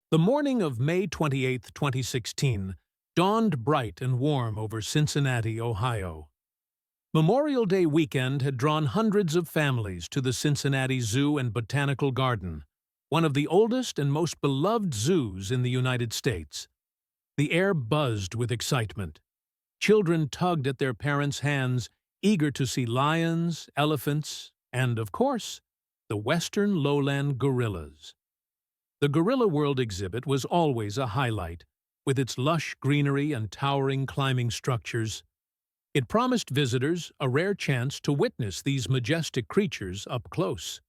The morning of May 28, 2016, dawned bright and warm over Cincinnati, Ohio. Memorial Day weekend had drawn hundreds of families to the Cincinnati Zoo and Botanical Garden, one of the oldest and most beloved zoos in the United States. The air buzzed with excitement. Children tugged at their parents' hands, eager to see lions, elephants, and, of course, the western lowland gorillas. The Gorilla World exhibit was always a highlight, with its lush greenery and towering climbing structures. It promised visitors a rare chance to witness these majestic creatures up close.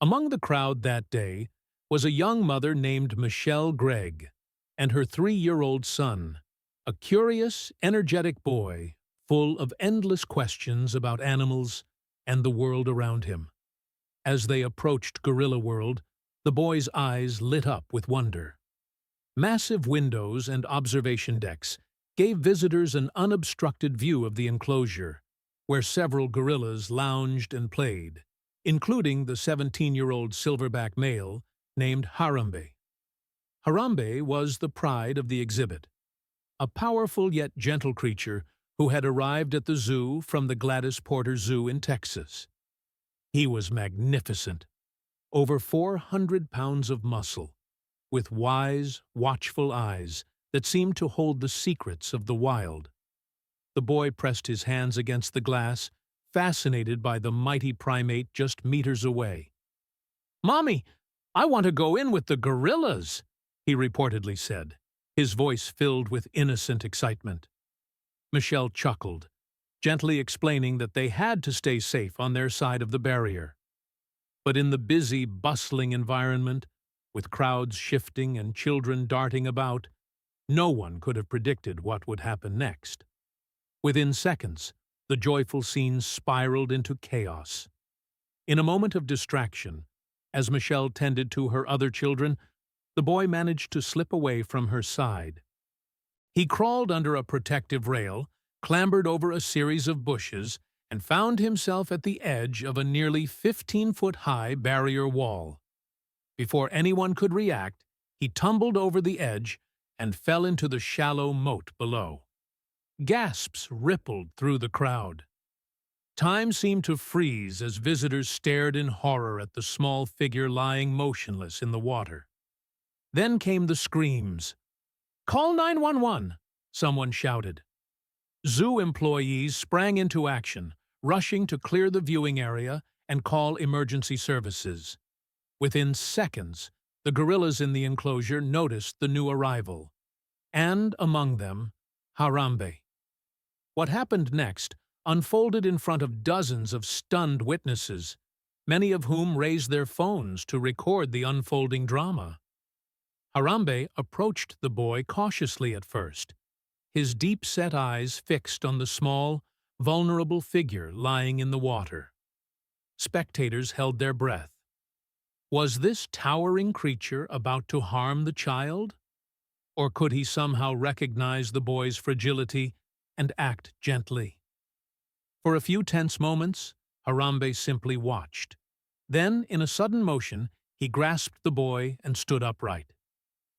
Among the crowd that day was a young mother named Michelle Gregg and her 3-year-old son, a curious, energetic boy full of endless questions about animals and the world around him. As they approached Gorilla World, the boy's eyes lit up with wonder. Massive windows and observation decks gave visitors an unobstructed view of the enclosure, where several gorillas lounged and played, including the 17-year-old silverback male named Harambe. Harambe was the pride of the exhibit, a powerful yet gentle creature who had arrived at the zoo from the Gladys Porter Zoo in Texas. He was magnificent, over 400 pounds of muscle, with wise, watchful eyes that seemed to hold the secrets of the wild. The boy pressed his hands against the glass, fascinated by the mighty primate just meters away. "Mommy, I want to go in with the gorillas," he reportedly said, his voice filled with innocent excitement. Michelle chuckled, gently explaining that they had to stay safe on their side of the barrier. But in the busy, bustling environment, with crowds shifting and children darting about, no one could have predicted what would happen next. Within seconds, the joyful scene spiraled into chaos. In a moment of distraction, as Michelle tended to her other children, the boy managed to slip away from her side. He crawled under a protective rail, clambered over a series of bushes, and found himself at the edge of a nearly 15-foot-high barrier wall. Before anyone could react, he tumbled over the edge and fell into the shallow moat below. Gasps rippled through the crowd. Time seemed to freeze as visitors stared in horror at the small figure lying motionless in the water. Then came the screams. "Call 911!" someone shouted. Zoo employees sprang into action, rushing to clear the viewing area and call emergency services. Within seconds, the gorillas in the enclosure noticed the new arrival, and among them, Harambe. What happened next unfolded in front of dozens of stunned witnesses, many of whom raised their phones to record the unfolding drama. Harambe approached the boy cautiously at first, his deep-set eyes fixed on the small, vulnerable figure lying in the water. Spectators held their breath. Was this towering creature about to harm the child? Or could he somehow recognize the boy's fragility and act gently? For a few tense moments, Harambe simply watched. Then, in a sudden motion, he grasped the boy and stood upright.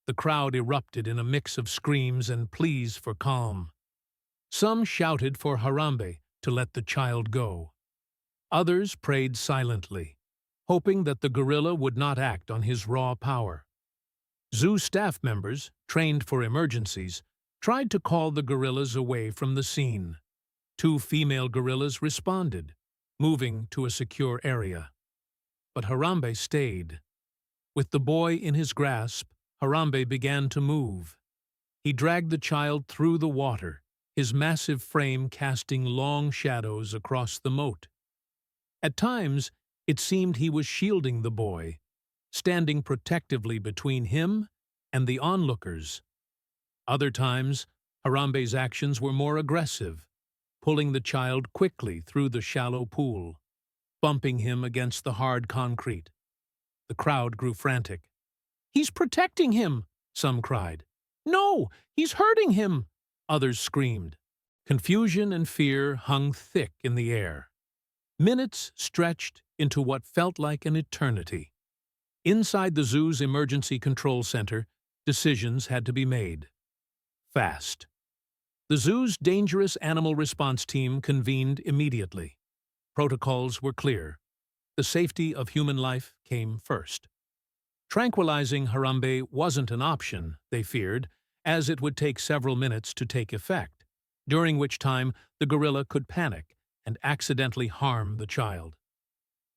The crowd erupted in a mix of screams and pleas for calm. Some shouted for Harambe to let the child go. Others prayed silently, hoping that the gorilla would not act on his raw power. Zoo staff members, trained for emergencies, tried to call the gorillas away from the scene. 2 female gorillas responded, moving to a secure area. But Harambe stayed. With the boy in his grasp, Harambe began to move. He dragged the child through the water, his massive frame casting long shadows across the moat. At times, it seemed he was shielding the boy, standing protectively between him and the onlookers. Other times, Harambe's actions were more aggressive, pulling the child quickly through the shallow pool, bumping him against the hard concrete. The crowd grew frantic. "He's protecting him!" some cried. "No, he's hurting him!" others screamed. Confusion and fear hung thick in the air. Minutes stretched into what felt like an eternity. Inside the zoo's emergency control center, decisions had to be made. Fast. The zoo's dangerous animal response team convened immediately. Protocols were clear. The safety of human life came first. Tranquilizing Harambe wasn't an option, they feared, as it would take several minutes to take effect, during which time the gorilla could panic and accidentally harm the child.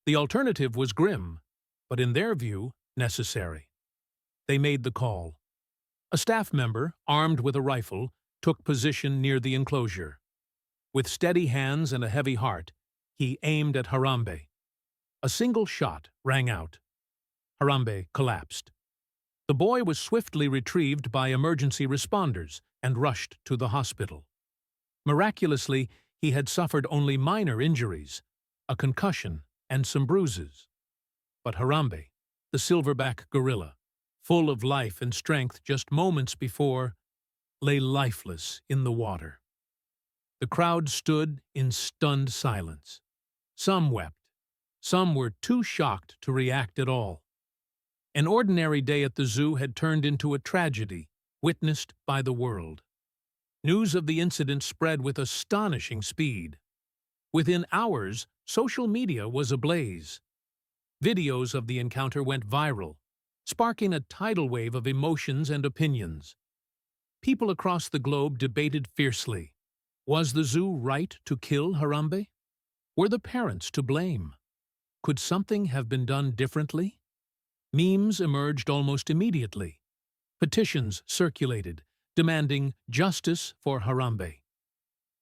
The alternative was grim, but in their view, necessary. They made the call. A staff member, armed with a rifle, took position near the enclosure. With steady hands and a heavy heart, he aimed at Harambe. A single shot rang out. Harambe collapsed. The boy was swiftly retrieved by emergency responders and rushed to the hospital. Miraculously, he had suffered only minor injuries, a concussion and some bruises. But Harambe, the silverback gorilla, full of life and strength just moments before, lay lifeless in the water. The crowd stood in stunned silence. Some wept. Some were too shocked to react at all. An ordinary day at the zoo had turned into a tragedy, witnessed by the world. News of the incident spread with astonishing speed. Within hours, social media was ablaze. Videos of the encounter went viral, sparking a tidal wave of emotions and opinions. People across the globe debated fiercely. Was the zoo right to kill Harambe? Were the parents to blame? Could something have been done differently? Memes emerged almost immediately. Petitions circulated, demanding justice for Harambe.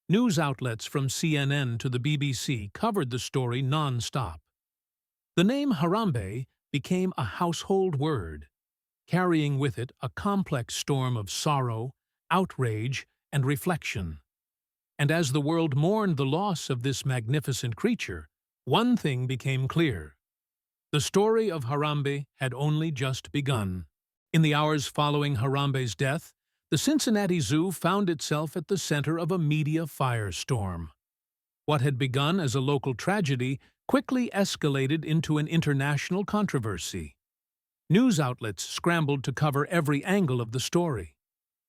News outlets from CNN to the BBC covered the story non-stop. The name Harambe became a household word, carrying with it a complex storm of sorrow, outrage, and reflection. And as the world mourned the loss of this magnificent creature, one thing became clear. The story of Harambe had only just begun. In the hours following Harambe's death, the Cincinnati Zoo found itself at the center of a media firestorm. What had begun as a local tragedy quickly escalated into an international controversy. News outlets scrambled to cover every angle of the story.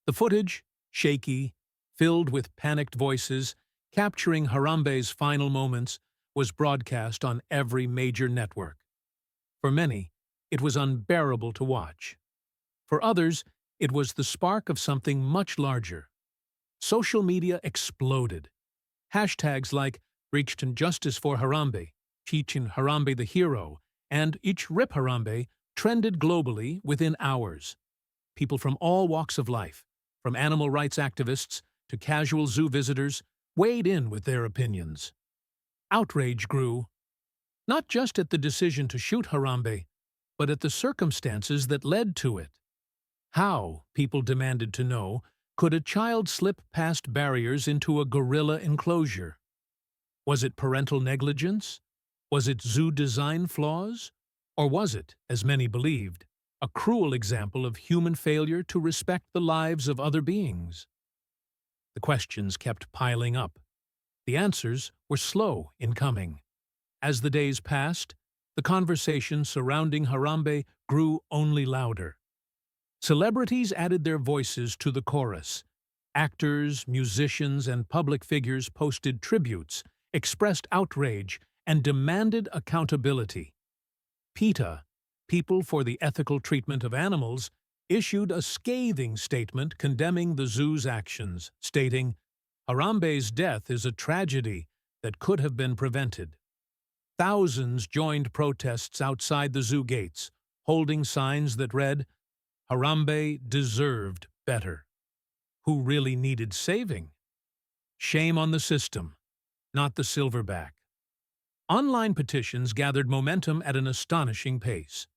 The footage, shaky, filled with panicked voices, capturing Harambe's final moments, was broadcast on every major network. For many, it was unbearable to watch. For others, it was the spark of something much larger. Social media exploded. Hashtags like "Reached Justice for Harambe," "Teaching Harambe the Hero," and "Ich Rip Harambe" trended globally within hours. People from all walks of life, from animal rights activists to casual zoo visitors, weighed in with their opinions. Outrage grew, not just at the decision to shoot Harambe, but at the circumstances that led to it. How, people demanded to know, could a child slip past barriers into a gorilla enclosure? Was it parental negligence? Was it zoo design flaws? Or was it, as many believed, a cruel example of human failure to respect the lives of other beings? The questions kept piling up. The answers were slow in coming. As the days passed, the conversation surrounding Harambe grew only louder. Celebrities added their voices to the chorus. Actors, musicians, and public figures posted tributes, expressed outrage, and demanded accountability. PETA, People for the Ethical Treatment of Animals, issued a scathing statement condemning the zoo's actions, stating, "Harambe's death is a tragedy that could have been prevented." Thousands joined protests outside the zoo gates, holding signs that read, "Harambe deserved better." Who really needed saving? Shame on the system, not the silverback. Online petitions gathered momentum at an astonishing pace.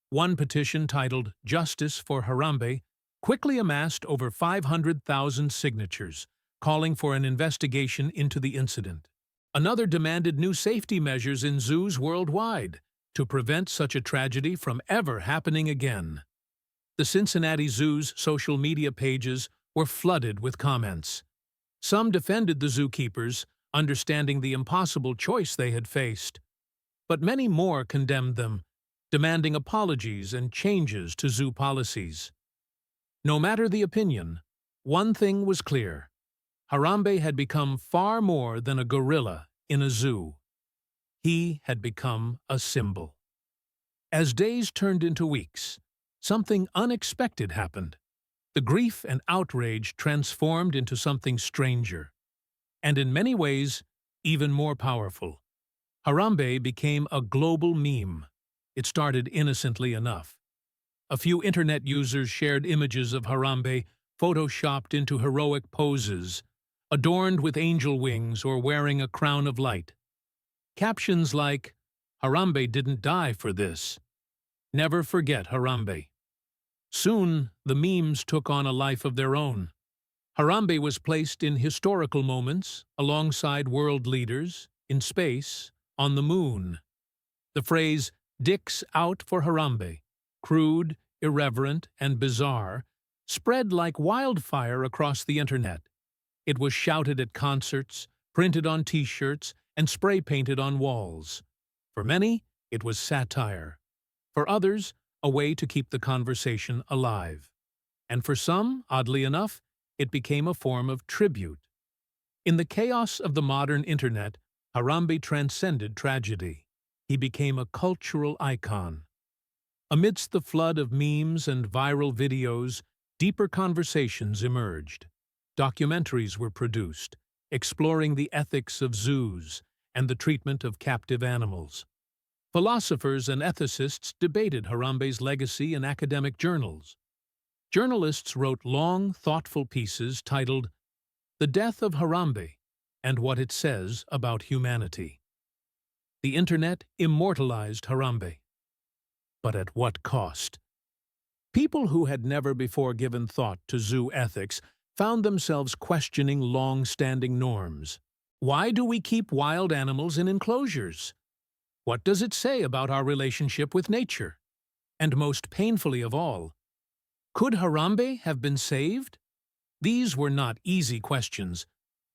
One petition titled "Justice for Harambe" quickly amassed over 500,000 signatures, calling for an investigation into the incident. Another demanded new safety measures in zoos worldwide to prevent such a tragedy from ever happening again. The Cincinnati Zoo's social media pages were flooded with comments. Some defended the zookeepers, understanding the impossible choice they had faced. But many more condemned them, demanding apologies and changes to zoo policies. No matter the opinion, one thing was clear. Harambe had become far more than a gorilla in a zoo. He had become a symbol. As days turned into weeks, something unexpected happened. The grief and outrage transformed into something stranger, and in many ways, even more powerful. Harambe became a global meme. It started innocently enough. A few internet users shared images of Harambe photoshopped into heroic poses, adorned with angel wings or wearing a crown of light. Captions like, "Harambe didn't die for this. Never forget Harambe." Soon, the memes took on a life of their own. Harambe was placed in historical moments alongside world leaders, in space, on the moon. The phrase, "Dicks out for Harambe," crude, irreverent, and bizarre, spread like wildfire across the internet. It was shouted at concerts, printed on T-shirts, and spray-painted on walls. For many, it was satire. For others, a way to keep the conversation alive. And for some, oddly enough, it became a form of tribute. In the chaos of the modern internet, Harambe transcended tragedy. He became a cultural icon. Amidst the flood of memes and viral videos, deeper conversations emerged. Documentaries were produced, exploring the ethics of zoos and the treatment of captive animals. Philosophers and ethicists debated Harambe's legacy in academic journals. Journalists wrote long, thoughtful pieces titled "The Death of Harambe and What It Says About Humanity." The internet immortalized Harambe. But at what cost? People who had never before given thought to zoo ethics found themselves questioning long-standing norms. Why do we keep wild animals in enclosures? What does it say about our relationship with nature? And most painfully of all, could Harambe have been saved? These were not easy questions,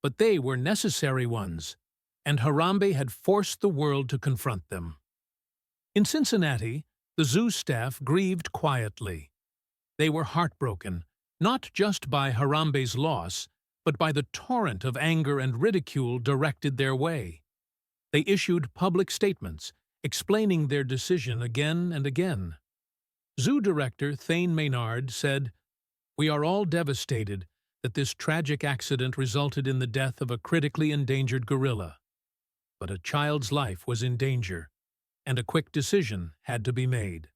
but they were necessary ones, and Harambe had forced the world to confront them. In Cincinnati, the zoo staff grieved quietly. They were heartbroken, not just by Harambe's loss, but by the torrent of anger and ridicule directed their way. They issued public statements, explaining their decision again and again. Zoo director Thane Maynard said, "We are all devastated that this tragic accident resulted in the death of a critically endangered gorilla. But a child's life was in danger, and a quick decision had to be made."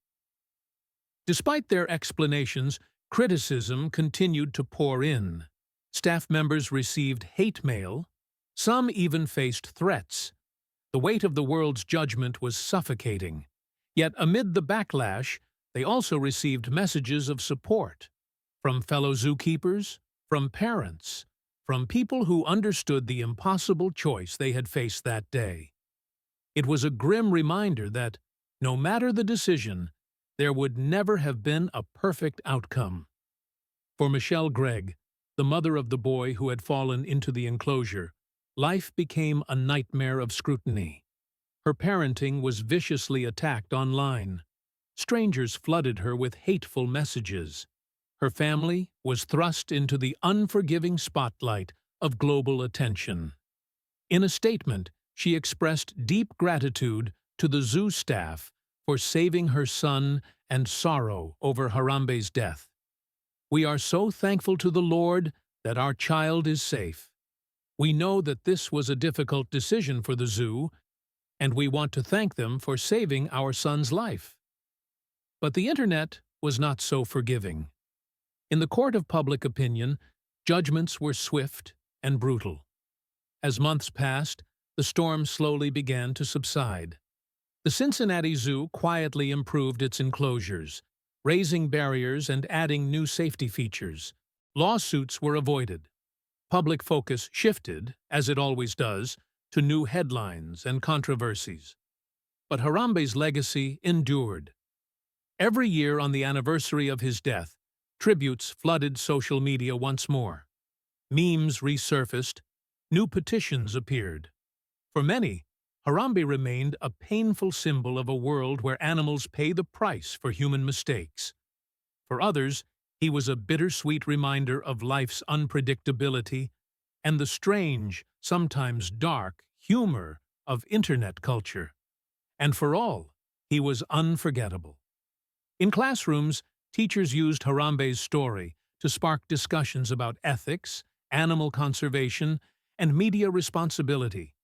Despite their explanations, criticism continued to pour in. Staff members received hate mail. Some even faced threats. The weight of the world's judgment was suffocating. Yet amid the backlash, they also received messages of support from fellow zookeepers, from parents, from people who understood the impossible choice they had faced that day. It was a grim reminder that, no matter the decision, there would never have been a perfect outcome. For Michelle Gregg, the mother of the boy who had fallen into the enclosure, life became a nightmare of scrutiny. Her parenting was viciously attacked online. Strangers flooded her with hateful messages. Her family was thrust into the unforgiving spotlight of global attention. In a statement, she expressed deep gratitude to the zoo staff for saving her son and sorrow over Harambe's death. "We are so thankful to the Lord that our child is safe. We know that this was a difficult decision for the zoo, and we want to thank them for saving our son's life." But the internet was not so forgiving. In the court of public opinion, judgments were swift and brutal. As months passed, the storm slowly began to subside. The Cincinnati Zoo quietly improved its enclosures, raising barriers and adding new safety features. Lawsuits were avoided. Public focus shifted, as it always does, to new headlines and controversies. But Harambe's legacy endured. Every year on the anniversary of his death, tributes flooded social media once more. Memes resurfaced, new petitions appeared. For many, Harambe remained a painful symbol of a world where animals pay the price for human mistakes. For others, he was a bittersweet reminder of life's unpredictability and the strange, sometimes dark, humor of internet culture. And for all, he was unforgettable. In classrooms, teachers used Harambe's story to spark discussions about ethics, animal conservation, and media responsibility.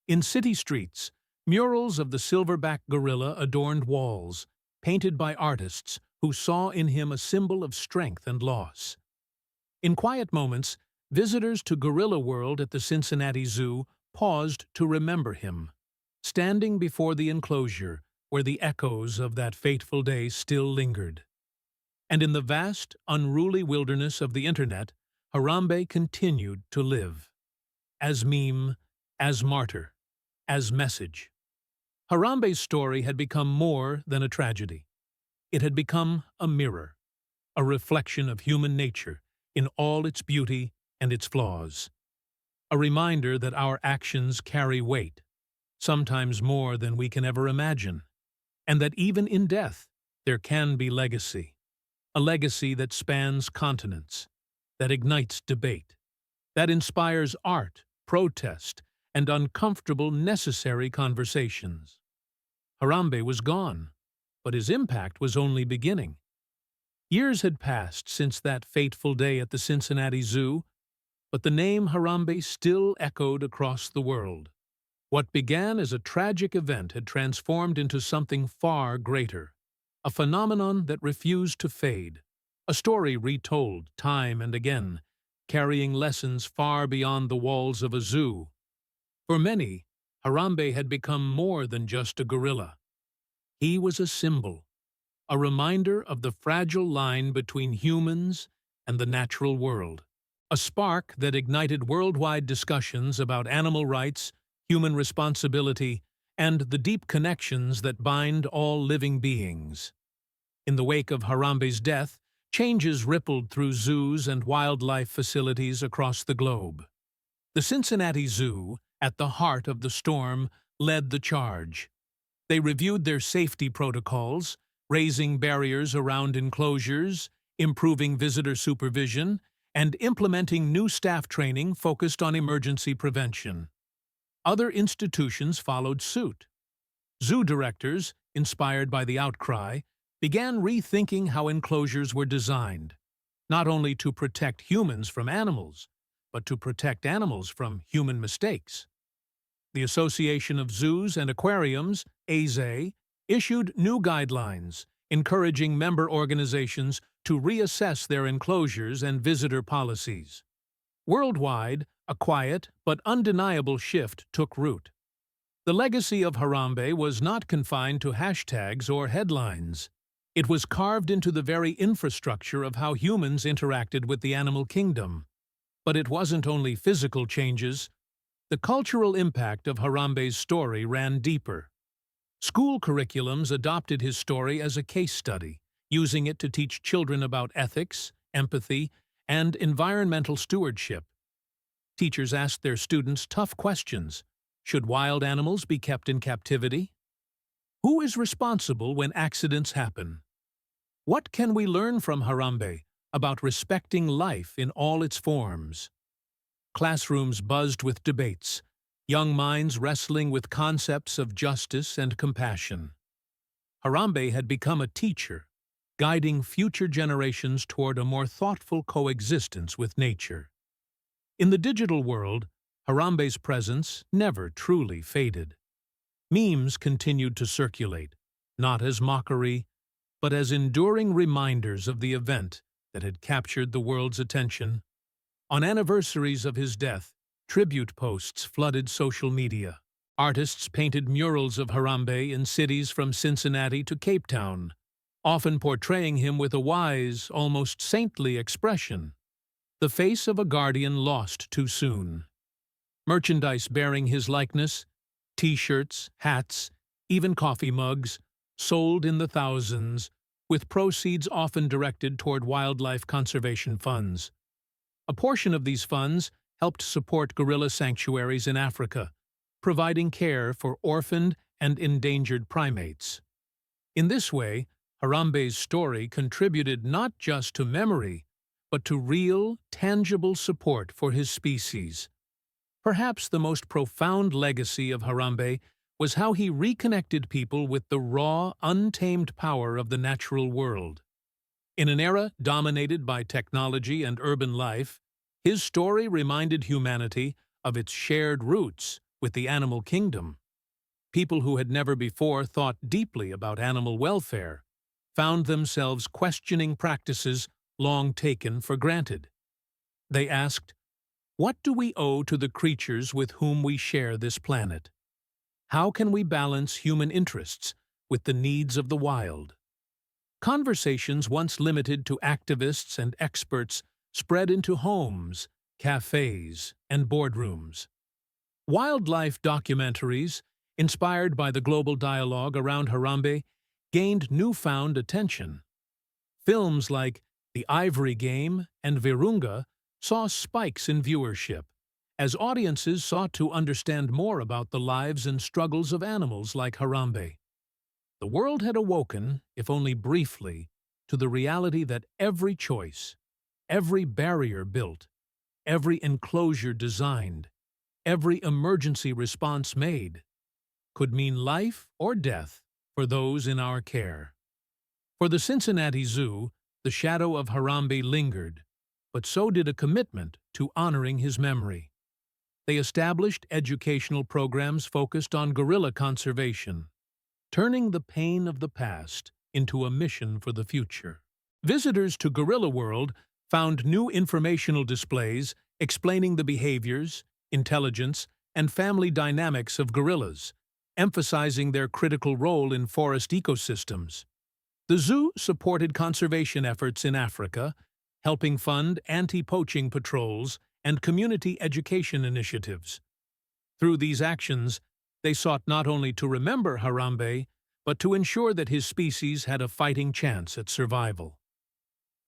In city streets, murals of the silverback gorilla adorned walls, painted by artists who saw in him a symbol of strength and loss. In quiet moments, visitors to Gorilla World at the Cincinnati Zoo paused to remember him, standing before the enclosure where the echoes of that fateful day still lingered. And in the vast, unruly wilderness of the internet, Harambe continued to live. As meme, as martyr, as message. Harambe's story had become more than a tragedy. It had become a mirror, a reflection of human nature in all its beauty and its flaws. A reminder that our actions carry weight, sometimes more than we can ever imagine, and that even in death there can be legacy. A legacy that spans continents, that ignites debate, that inspires art, protest, and uncomfortable, necessary conversations. Harambe was gone, but his impact was only beginning. Years had passed since that fateful day at the Cincinnati Zoo, but the name Harambe still echoed across the world. What began as a tragic event had transformed into something far greater, a phenomenon that refused to fade, a story retold time and again, carrying lessons far beyond the walls of a zoo. For many, Harambe had become more than just a gorilla. He was a symbol, a reminder of the fragile line between humans and the natural world, a spark that ignited worldwide discussions about animal rights, human responsibility, and the deep connections that bind all living beings. In the wake of Harambe's death, changes rippled through zoos and wildlife facilities across the globe. The Cincinnati Zoo, at the heart of the storm, led the charge. They reviewed their safety protocols, raising barriers around enclosures, improving visitor supervision, and implementing new staff training focused on emergency prevention. Other institutions followed suit. Zoo directors, inspired by the outcry, began rethinking how enclosures were designed, not only to protect humans from animals, but to protect animals from human mistakes. The Association of Zoos and Aquariums, AZA, issued new guidelines, encouraging member organizations to reassess their enclosures and visitor policies. Worldwide, a quiet but undeniable shift took root. The legacy of Harambe was not confined to hashtags or headlines. It was carved into the very infrastructure of how humans interacted with the animal kingdom. But it wasn't only physical changes. The cultural impact of Harambe's story ran deeper. School curriculums adopted his story as a case study, using it to teach children about ethics, empathy, and environmental stewardship. Teachers asked their students tough questions. Should wild animals be kept in captivity? Who is responsible when accidents happen? What can we learn from Harambe about respecting life in all its forms? Classrooms buzzed with debates, young minds wrestling with concepts of justice and compassion. Harambe had become a teacher, guiding future generations toward a more thoughtful coexistence with nature. In the digital world, Harambe's presence never truly faded. Memes continued to circulate, not as mockery, but as enduring reminders of the event that had captured the world's attention. On anniversaries of his death, tribute posts flooded social media. Artists painted murals of Harambe in cities from Cincinnati to Cape Town, often portraying him with a wise, almost saintly expression, the face of a guardian lost too soon. Merchandise bearing his likeness, T-shirts, hats, even coffee mugs, sold in the thousands, with proceeds often directed toward wildlife conservation funds. A portion of these funds helped support gorilla sanctuaries in Africa, providing care for orphaned and endangered primates. In this way, Harambe's story contributed not just to memory, but to real, tangible support for his species. Perhaps the most profound legacy of Harambe was how he reconnected people with the raw, untamed power of the natural world. In an era dominated by technology and urban life, his story reminded humanity of its shared roots with the animal kingdom. People who had never before thought deeply about animal welfare found themselves questioning practices long taken for granted. They asked, "What do we owe to the creatures with whom we share this planet? How can we balance human interests with the needs of the wild?" Conversations once limited to activists and experts spread into homes, cafes, and boardrooms. Wildlife documentaries, inspired by the global dialogue around Harambe, gained newfound attention. Films like The Ivory Game and Virunga saw spikes in viewership, as audiences sought to understand more about the lives and struggles of animals like Harambe. The world had awoken, if only briefly, to the reality that every choice, every barrier built, every enclosure designed, every emergency response made, could mean life or death for those in our care. For the Cincinnati Zoo, the shadow of Harambe lingered, but so did a commitment to honoring his memory. They established educational programs focused on gorilla conservation, turning the pain of the past into a mission for the future. Visitors to Gorilla World found new informational displays explaining the behaviors, intelligence, and family dynamics of gorillas, emphasizing their critical role in forest ecosystems. The zoo supported conservation efforts in Africa, helping fund anti-poaching patrols and community education initiatives. Through these actions, they sought not only to remember Harambe, but to ensure that his species had a fighting chance at survival.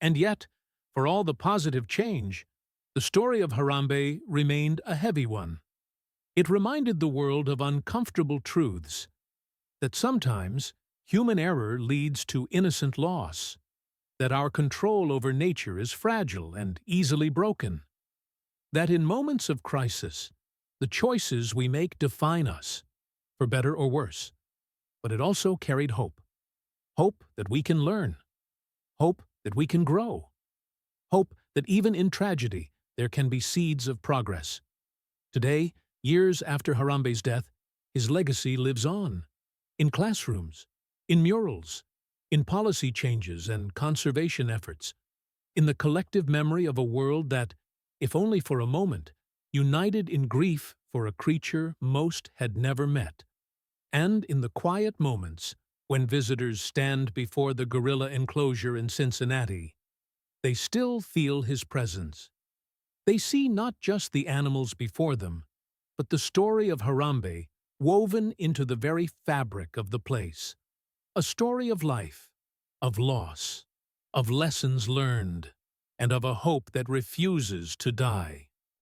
And yet, for all the positive change, the story of Harambe remained a heavy one. It reminded the world of uncomfortable truths, that sometimes human error leads to innocent loss, that our control over nature is fragile and easily broken, that in moments of crisis, the choices we make define us, for better or worse. But it also carried hope. Hope that we can learn. Hope that we can grow. Hope that even in tragedy, there can be seeds of progress. Today, years after Harambe's death, his legacy lives on. In classrooms, in murals, in policy changes and conservation efforts, in the collective memory of a world that, if only for a moment, united in grief for a creature most had never met. And in the quiet moments when visitors stand before the gorilla enclosure in Cincinnati, they still feel his presence. They see not just the animals before them, but the story of Harambe woven into the very fabric of the place. A story of life, of loss, of lessons learned, and of a hope that refuses to die.